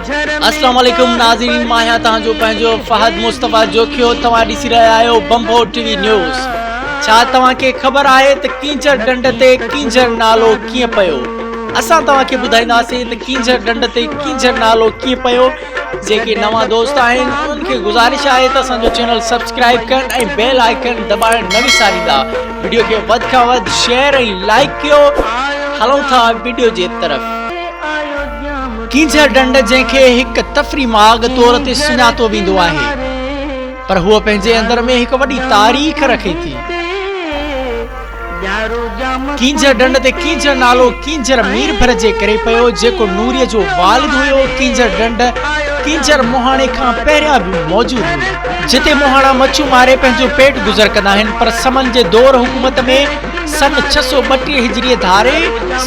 अस्सलाम वालेकुम नाज़रीन, मां आहियां तव्हांजो पंहिंजो फहद मुस्तफ़ा जोखियो। तव्हां ॾिसी रहिया आहियो बंबो टीवी न्यूज़। छा तव्हांखे ख़बर आहे त कींझर ढंढ ते कींझर नालो कीअं पियो? असां तव्हांखे ॿुधाईंदासीं त कींझर ढंढ ते कींझर नालो कीअं पियो। जेके नवां दोस्त आहिनि उन्हनि खे गुज़ारिश आहे त असांजो चैनल सब्सक्राइब कनि ऐं बेल आइकन दॿाइण न विसारींदा। वीडियो खे वधि खां वधि शेयर ऐं लाइक कयो। हलूं था वीडियो जे तरफ़। कींझर ढंढ जंहिंखे हिकु तफ़री माग तौर ते सुञातो वेंदो आहे, पर हूअ पंहिंजे अंदर में हिकु वॾी तारीख़ रखे थी। कींझर ढंढ ते कींझर नालो कींझर मीरभर जे करे पियो, जेको नूरीअ जो वालिद हुयो। कींझर ढंढ कींझर मोहाणे खां पहिरियां बि मौजूद हुई, जिते मोहाणा मच्छू मारे पंहिंजो पेट गुज़र कंदा आहिनि। पर समन जे दौर हुकूमत में सन 632 हिजरी धारे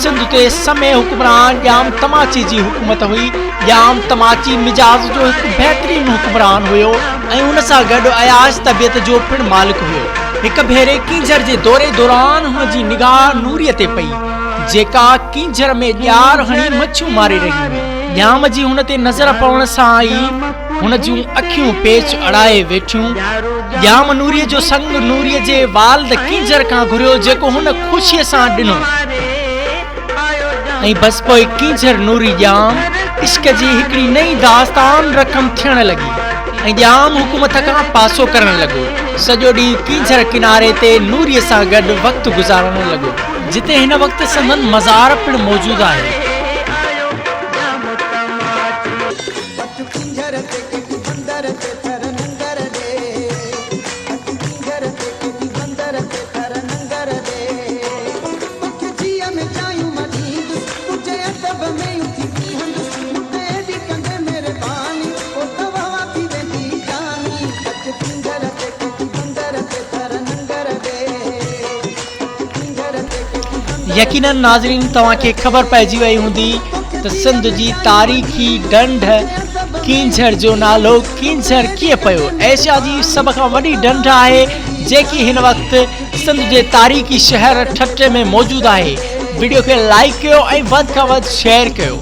सिंध ते समय हुक्मरान ॼाम तमाची जी हुकूमत हुई। ॼाम तमाची मिजाज़ जो हिकु बहितरीन हुक्मरान हुयो ऐं उन सां गॾु अयाश तबियत जो पिणु मालिक हुयो। हिकु भेरे कींझर जे दौरे दौरान हुन जी निगाह नूरीअ ते पई, जेका कींझर में ॼार हणी मच्छू मारे रही हुई। ॼाम जी हुन ते नज़र पवण सां ई हुन जूं अखियूं पेच अड़ाए वेठियूं। ॼाम नूरीअ जो संग नूरीअ जे वालिद कींझर खां घुरियो, जेको हुन ख़ुशीअ सां ॾिनो। ऐं बस पोइ कींझर नूरी ॼाम इश्क जी हिकिड़ी नई दास्तान रक़म थियण लॻी ऐं ॼाम हुकूमत खां पासो करण लॻो। सॼो ॾींहुं कींझर किनारे ते नूरीअ सां गॾु वक़्तु गुज़ारण लॻो, जिते हिन वक़्तु संदन मज़ार पिणु मौजूदु आहे। यकीनन नाज़रीन, तव्हांखे ख़बर पइजी वई हूंदी त सिंध जी तारीख़ी ढंढ कींझर जो नालो कींझर कीअं पियो। एशिया जी सभ खां वॾी ढंढ आहे, जेकी हिन वक़्तु सिंध जे तारीख़ी शहर ठट्टे में मौजूदु आहे। वीडियो खे लाइक कयो ऐं वधि खां वधि शेयर कयो।